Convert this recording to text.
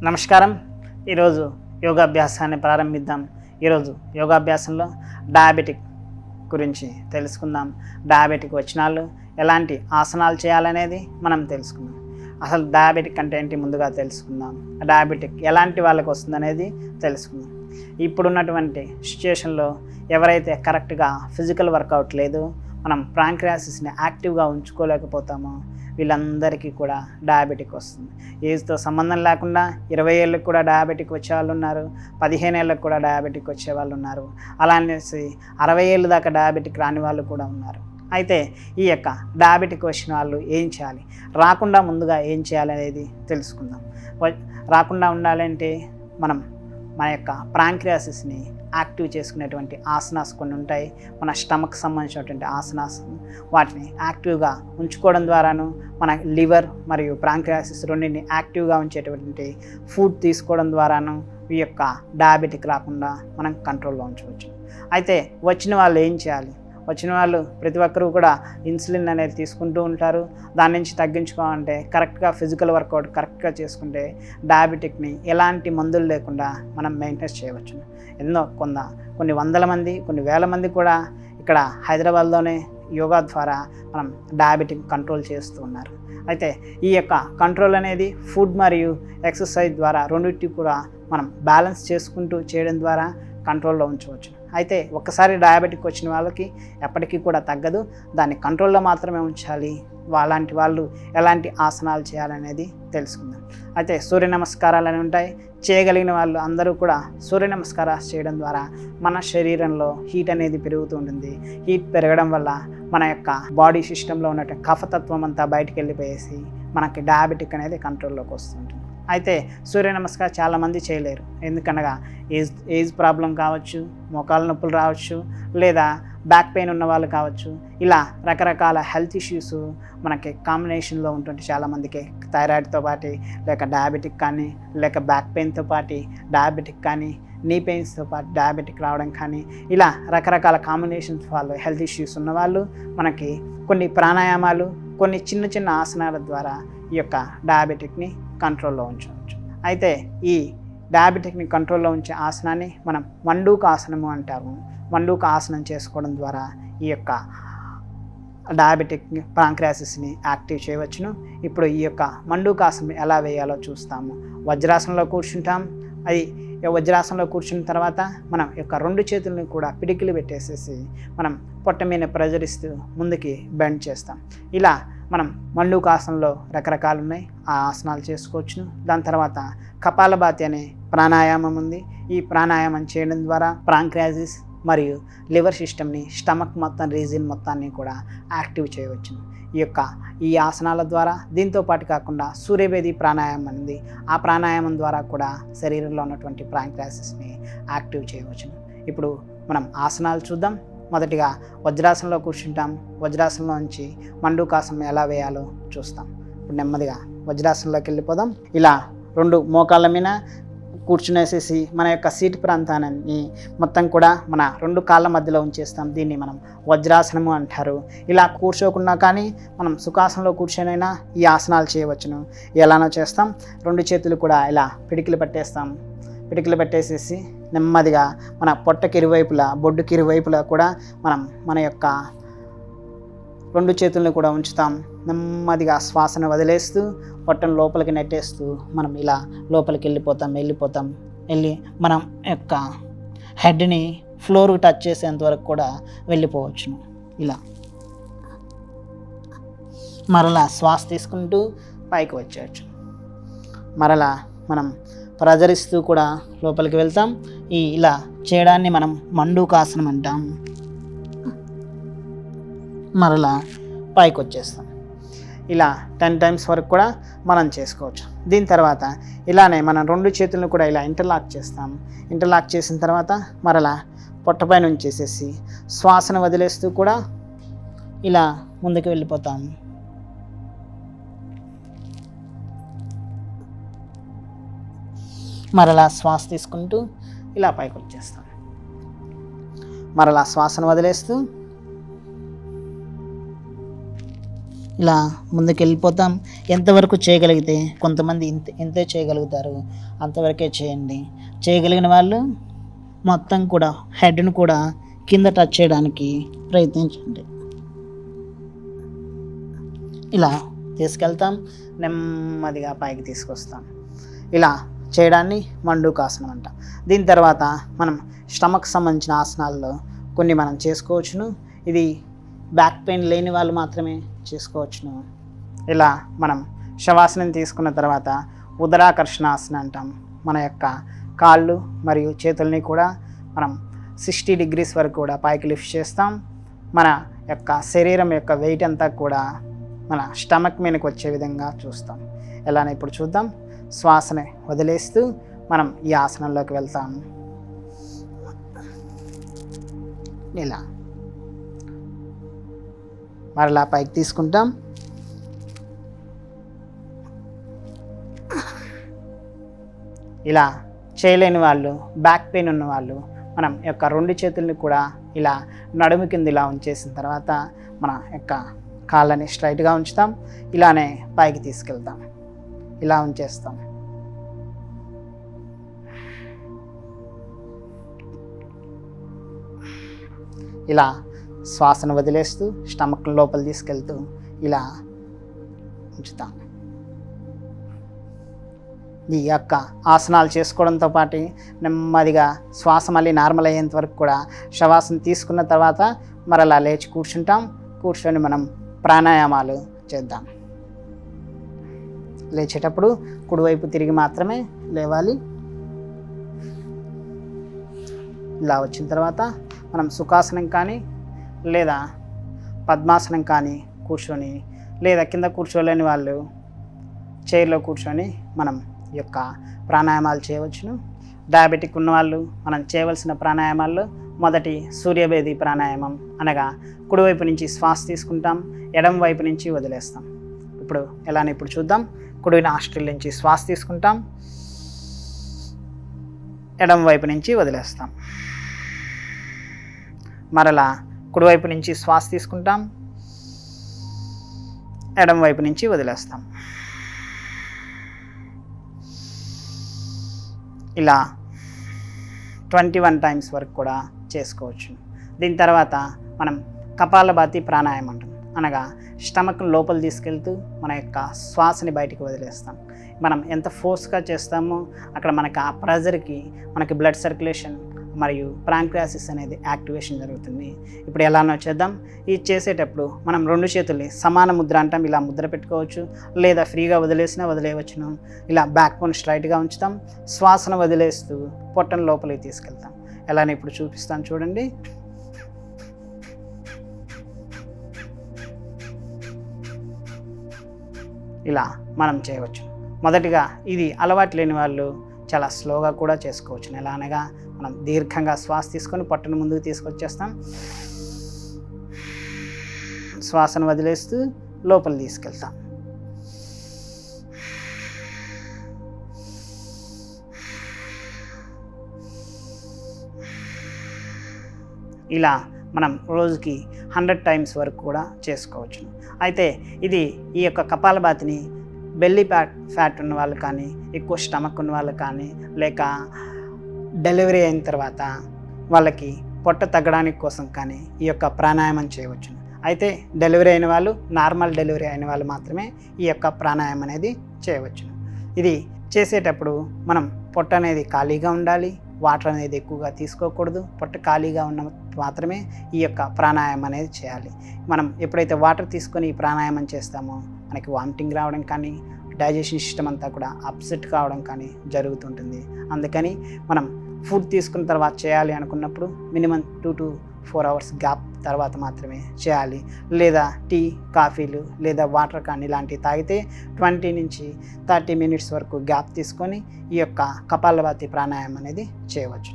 నమస్కారం. ఈరోజు యోగాభ్యాసాన్ని ప్రారంభిద్దాం. ఈరోజు యోగాభ్యాసంలో డయాబెటిక్ గురించి తెలుసుకుందాం. డయాబెటిక్ వచ్చిన వాళ్ళు ఎలాంటి ఆసనాలు చేయాలనేది మనం తెలుసుకుందాం. అసలు డయాబెటిక్ అంటే ఏంటి ముందుగా తెలుసుకుందాం. డయాబెటిక్ ఎలాంటి వాళ్ళకి వస్తుందనేది తెలుసుకుందాం. ఇప్పుడున్నటువంటి సిచ్యుయేషన్లో ఎవరైతే కరెక్ట్గా ఫిజికల్ వర్కౌట్ లేదు, మనం ప్యాంక్రియాసిస్ని యాక్టివ్గా ఉంచుకోలేకపోతామో వీళ్ళందరికీ కూడా డయాబెటిక్ వస్తుంది. ఏజ్తో సంబంధం లేకుండా 20 ఏళ్ళకి కూడా డయాబెటిక్ వచ్చే వాళ్ళు ఉన్నారు, 15 ఏళ్ళకి కూడా డయాబెటిక్ వచ్చే వాళ్ళు ఉన్నారు, అలా అనేసి 60 ఏళ్ళ దాకా డయాబెటిక్ రాని వాళ్ళు కూడా ఉన్నారు. అయితే ఈ యొక్క డయాబెటిక్ వచ్చిన వాళ్ళు ఏం చేయాలి, రాకుండా ముందుగా ఏం చేయాలి అనేది తెలుసుకుందాం. రాకుండా ఉండాలంటే మనం మన యొక్క ప్యాంక్రియాసిస్ని యాక్టివ్ చేసుకునేటువంటి ఆసనాస్ కొన్ని ఉంటాయి. మన స్టమక్ సంబంధించినటువంటి ఆసనాస్, వాటిని యాక్టివ్గా ఉంచుకోవడం ద్వారాను మన లివర్ మరియు ప్యాంక్రియాసిస్ రెండింటిని యాక్టివ్గా ఉంచేటువంటి ఫుడ్ తీసుకోవడం ద్వారాను ఈ యొక్క డయాబెటిక్ రాకుండా మనం కంట్రోల్లో ఉంచవచ్చు. అయితే వచ్చిన వాళ్ళు ఏం చేయాలి? వచ్చిన వాళ్ళు ప్రతి ఒక్కరూ కూడా ఇన్సులిన్ అనేది తీసుకుంటూ ఉంటారు. దాని నుంచి తగ్గించుకోవాలంటే కరెక్ట్గా ఫిజికల్ వర్కౌట్ కరెక్ట్గా చేసుకుంటే డయాబెటిక్ని ఎలాంటి మందులు లేకుండా మనం మెయింటైన్ చేయవచ్చు. కొన్ని వందల మంది, కొన్ని వేల మంది కూడా ఇక్కడ హైదరాబాద్లోనే యోగా ద్వారా మనం డయాబెటిక్ కంట్రోల్ చేస్తూ ఉన్నారు. అయితే ఈ యొక్క కంట్రోల్ అనేది ఫుడ్ మరియు ఎక్సర్సైజ్ ద్వారా రెండింటికి కూడా మనం బ్యాలెన్స్ చేసుకుంటూ చేయడం ద్వారా కంట్రోల్లో ఉంచవచ్చు. అయితే ఒక్కసారి డయాబెటిక్ వచ్చిన వాళ్ళకి ఎప్పటికీ కూడా తగ్గదు, దాన్ని కంట్రోల్లో మాత్రమే ఉంచాలి. అలాంటి వాళ్ళు ఎలాంటి ఆసనాలు చేయాలనేది తెలుసుకుందాం. అయితే సూర్య నమస్కారాలు అని ఉంటాయి. చేయగలిగిన వాళ్ళు అందరూ కూడా సూర్య నమస్కారాలు చేయడం ద్వారా మన శరీరంలో హీట్ అనేది పెరుగుతూ ఉంటుంది. హీట్ పెరగడం వల్ల మన యొక్క బాడీ సిస్టంలో ఉన్నటువంటి కఫతత్వం అంతా బయటికి వెళ్ళిపోయేసి మనకి డయాబెటిక్ అనేది కంట్రోల్లోకి వస్తుంటుంది. అయితే సూర్య నమస్కారం చాలామంది చేయలేరు. ఎందుకనగా ఏజ్ ప్రాబ్లం కావచ్చు, మోకాళ్ళ నొప్పులు రావచ్చు, లేదా బ్యాక్ పెయిన్ ఉన్న వాళ్ళు కావచ్చు. ఇలా రకరకాల హెల్త్ ఇష్యూస్ మనకి కాంబినేషన్లో ఉంటుంది. చాలామందికి థైరాయిడ్తో పాటు లేక డయాబెటిక్ కానీ, లేక బ్యాక్ పెయిన్తో పాటు డయాబెటిక్ కానీ, నీ పెయిన్స్తో పాటు డయాబెటిక్ రావడం కానీ, ఇలా రకరకాల కాంబినేషన్స్ వాళ్ళు హెల్త్ ఇష్యూస్ ఉన్నవాళ్ళు మనకి కొన్ని ప్రాణాయామాలు, కొన్ని చిన్న చిన్న ఆసనాల ద్వారా ఈ యొక్క డయాబెటిక్ని కంట్రోల్లో ఉంచవచ్చు. అయితే ఈ డయాబెటిక్ని కంట్రోల్లో ఉంచే ఆసనాన్ని మనం మండూక ఆసనము అంటాము. మండూక ఆసనం చేసుకోవడం ద్వారా ఈ యొక్క డయాబెటిక్ ప్యాంక్రియాసిస్ని యాక్టివ్ చేయవచ్చును. ఇప్పుడు ఈ యొక్క మండూక ఆసనం ఎలా వేయాలో చూస్తాము. వజ్రాసనంలో కూర్చుంటాం. అది వజ్రాసనంలో కూర్చున్న తర్వాత మనం యొక్క 2 చేతులను కూడా పిడికిలు పెట్టేసేసి మనం పొట్ట మీద ప్రెజర్ ఇస్తూ ముందుకి బెండ్ చేస్తాం. ఇలా మనం మండూకాసనంలో రకరకాలు ఉన్నాయి, ఆ ఆసనాలు చేసుకోవచ్చును. దాని తర్వాత కపాలభాతి అనే ప్రాణాయామం ఉంది. ఈ ప్రాణాయామం చేయడం ద్వారా ప్యాంక్రియాసిస్ మరియు లివర్ సిస్టమ్ని, స్టమక్ మొత్తం రీజియన్ మొత్తాన్ని కూడా యాక్టివ్ చేయవచ్చును ఈ ఆసనాల ద్వారా. దీంతో పాటు కాకుండా సూర్యభేది ప్రాణాయామం ఉంది. ఆ ప్రాణాయామం ద్వారా కూడా శరీరంలో ఉన్నటువంటి ప్యాంక్రియాసిస్ని యాక్టివ్ చేయవచ్చును. ఇప్పుడు మనం ఆసనాలు చూద్దాం. మొదటిగా వజ్రాసనంలో కూర్చుంటాం. వజ్రాసనంలో నుంచి మండూకాసనం ఎలా వేయాలో చూస్తాం. ఇప్పుడు నెమ్మదిగా వజ్రాసనంలోకి వెళ్ళిపోదాం. ఇలా 2 మోకాళ్ళ మీద కూర్చునేసేసి మన యొక్క సీట్ ప్రాంతాన్ని మొత్తం కూడా మన 2 కాళ్ళ మధ్యలో ఉంచేస్తాం. దీన్ని మనం వజ్రాసనము అంటారు. ఇలా కూర్చోకుండా కానీ మనం సుఖాసనంలో కూర్చొనైనా ఈ ఆసనాలు చేయవచ్చును. ఎలానో చేస్తాం. 2 చేతులు కూడా ఇలా పిడికిలు పెట్టేస్తాం. పిడికిలు పెట్టేసేసి నెమ్మదిగా మన పొట్టకి ఇరువైపులా, బొడ్డుకి ఇరువైపులా కూడా మనం మన యొక్క 2 చేతులను కూడా ఉంచుతాం. నెమ్మదిగా శ్వాసను వదిలేస్తూ పొట్టను లోపలికి నెట్టేస్తూ మనం ఇలా లోపలికి వెళ్ళి మనం యొక్క హెడ్ని ఫ్లోర్కి టచ్ చేసేంత వరకు కూడా వెళ్ళిపోవచ్చును. ఇలా మరలా శ్వాస తీసుకుంటూ పైకి వచ్చేయచ్చు. మరలా మనం ప్రజరిస్తూ కూడా లోపలికి వెళ్తాం. ఇలా చేయడాన్ని మనం మండూకాసనం అంటాం. మరలా పైకి వచ్చేస్తాం. ఇలా 10 టైమ్స్ వరకు కూడా మనం చేసుకోవచ్చు. దీని తర్వాత ఇలానే మనం 2 చేతులను కూడా ఇలా ఇంటర్లాక్ చేస్తాం. ఇంటర్లాక్ చేసిన తర్వాత మరలా పొట్టపైన ఉంచేసేసి శ్వాసను వదిలేస్తూ కూడా ఇలా ముందుకు వెళ్ళిపోతాం. మరలా శ్వాస తీసుకుంటూ ఇలా పైకి వచ్చేస్తాం. మరలా శ్వాసను వదిలేస్తూ ఇలా ముందుకు వెళ్ళిపోతాం. ఎంతవరకు చేయగలిగితే, కొంతమంది ఎంతే చేయగలుగుతారు అంతవరకే చేయండి. చేయగలిగిన వాళ్ళు మొత్తం కూడా హెడ్ను కూడా కింద టచ్ చేయడానికి ప్రయత్నించండి. ఇలా తీసుకెళ్తాం, నెమ్మదిగా పైకి తీసుకొస్తాం. ఇలా చేయడాన్ని మండూకాసనం అంట. దీని తర్వాత మనం స్టమక్ సంబంధించిన ఆసనాల్లో కొన్ని మనం చేసుకోవచ్చును. ఇది బ్యాక్ పెయిన్ లేని వాళ్ళు మాత్రమే చేసుకోవచ్చును. ఇలా మనం శవాసనం తీసుకున్న తర్వాత ఉదరాకర్షణాసనం అంటాం. మన యొక్క కాళ్ళు మరియు చేతుల్ని కూడా మనం 60 degrees వరకు కూడా పైకి లిఫ్ట్ చేస్తాం. మన యొక్క శరీరం యొక్క వెయిట్ అంతా కూడా మన స్టమక్ మీదకి వచ్చే విధంగా చూస్తాం. ఎలానే ఇప్పుడు చూద్దాం. శ్వాసని వదిలేస్తూ మనం ఈ ఆసనంలోకి వెళ్తాము. ఇలా మరలా పైకి తీసుకుంటాం. ఇలా చేయలేని వాళ్ళు, బ్యాక్ పెయిన్ ఉన్న వాళ్ళు మనం యొక్క 2 చేతుల్ని కూడా ఇలా నడుము కింద ఇలా ఉంచేసిన తర్వాత మన యొక్క కాళ్ళని స్ట్రైట్గా ఉంచుతాం. ఇలానే పైకి తీసుకెళ్తాం. ఇలా ఉంచేస్తాం. ఇలా శ్వాసను వదిలేస్తూ స్టమక్ లోపల తీసుకెళ్తూ ఇలా ఉంచుతాం. ఈ యొక్క ఆసనాలు చేసుకోవడంతో పాటు నెమ్మదిగా శ్వాస మళ్ళీ నార్మల్ అయ్యేంత వరకు కూడా శవాసనం తీసుకున్న తర్వాత మరలా లేచి కూర్చుంటాం. కూర్చొని మనం ప్రాణాయామాలు చేద్దాం. లేచేటప్పుడు కుడివైపు తిరిగి మాత్రమే లేవాలి. ఇలా వచ్చిన తర్వాత మనం సుఖాసనం కానీ లేదా పద్మాసనం కానీ కూర్చొని, లేదా కింద కూర్చోలేని వాళ్ళు చైర్లో కూర్చొని మనం ఈ యొక్క ప్రాణాయామాలు చేయవచ్చును. డయాబెటిక్ ఉన్నవాళ్ళు మనం చేయవలసిన ప్రాణాయామాల్లో మొదటి సూర్యభేది ప్రాణాయామం, అనగా కుడివైపు నుంచి శ్వాస తీసుకుంటాం, ఎడమ వైపు నుంచి వదిలేస్తాం. ఇప్పుడు చూద్దాం. కుడి నాస్ట్రిల్ నుంచి శ్వాస తీసుకుంటాం, ఎడమ వైపు నుంచి వదిలేస్తాం. మరలా కుడివైపు నుంచి శ్వాస తీసుకుంటాం, ఎడమ వైపు నుంచి వదిలేస్తాం. ఇలా 21 times వరకు కూడా చేసుకోవచ్చు. దీని తర్వాత మనం కపాలభాతి ప్రాణాయామం అంటాం. అనగా స్టమక్ లోపల తీసుకెళ్తూ మన యొక్క శ్వాసని బయటికి వదిలేస్తాం. మనం ఎంత ఫోర్స్గా చేస్తామో అక్కడ మనకు ఆ ప్రెజర్కి మనకి బ్లడ్ సర్క్యులేషన్ మరియు ప్రాంక్రియాసిస్ అనేది యాక్టివేషన్ జరుగుతుంది. ఇప్పుడు ఎలానో చేద్దాం. ఇది చేసేటప్పుడు మనం 2 చేతుల్ని సమాన ముద్ర అంటాం. ఇలా ముద్ర పెట్టుకోవచ్చు, లేదా ఫ్రీగా వదిలేయవచ్చును. ఇలా బ్యాక్ బోన్ స్ట్రైట్గా ఉంచుతాం. శ్వాసను వదిలేస్తూ పొట్టను లోపలికి తీసుకెళ్తాం. ఎలానో ఇప్పుడు చూపిస్తాను చూడండి. ఇలా మనం చేయవచ్చు. మొదటిగా ఇది అలవాటు లేని వాళ్ళు చాలా స్లోగా కూడా చేసుకోవచ్చు. ఎలా అనగా మనం దీర్ఘంగా శ్వాస తీసుకొని పొట్టను ముందుకు తీసుకొచ్చేస్తాం. శ్వాసను వదిలేస్తూ లోపల తీసుకెళ్తాం. ఇలా మనం రోజుకి 100 times వరకు కూడా చేసుకోవచ్చు. అయితే ఈ యొక్క కపాలభాతిని బెల్లీ ఫ్యాట్ ఉన్న వాళ్ళు కానీ, ఎక్కువ స్టమక్ ఉన్న వాళ్ళు కానీ, లేక డెలివరీ అయిన తర్వాత వాళ్ళకి పొట్ట తగ్గడానికి కోసం కానీ ఈ యొక్క ప్రాణాయామం చేయవచ్చు. అయితే డెలివరీ అయిన వాళ్ళు, నార్మల్ డెలివరీ అయిన వాళ్ళు మాత్రమే ఈ యొక్క ప్రాణాయామం అనేది చేయవచ్చు. ఇది చేసేటప్పుడు మనం పొట్ట అనేది ఖాళీగా ఉండాలి, వాటర్ అనేది ఎక్కువగా తీసుకోకూడదు. పొట్ట ఖాళీగా ఉన్న మాత్రమే ఈ యొక్క ప్రాణాయామం అనేది చేయాలి. మనం ఎప్పుడైతే వాటర్ తీసుకొని ఈ ప్రాణాయామం చేస్తామో మనకి వామిటింగ్ రావడం కానీ, డైజెషన్ సిస్టమ్ అంతా కూడా అప్సెట్ కావడం కానీ జరుగుతుంటుంది. అందుకని మనం ఫుడ్ తీసుకున్న తర్వాత చేయాలి అనుకున్నప్పుడు మినిమం 2 to 4 hours గ్యాప్ తర్వాత మాత్రమే చేయాలి. లేదా టీ, కాఫీలు లేదా వాటర్ కానీ ఇలాంటివి తాగితే 20 నుంచి 30 minutes వరకు గ్యాప్ తీసుకొని ఈ యొక్క కపాలభాతి ప్రాణాయామం అనేది చేయవచ్చు.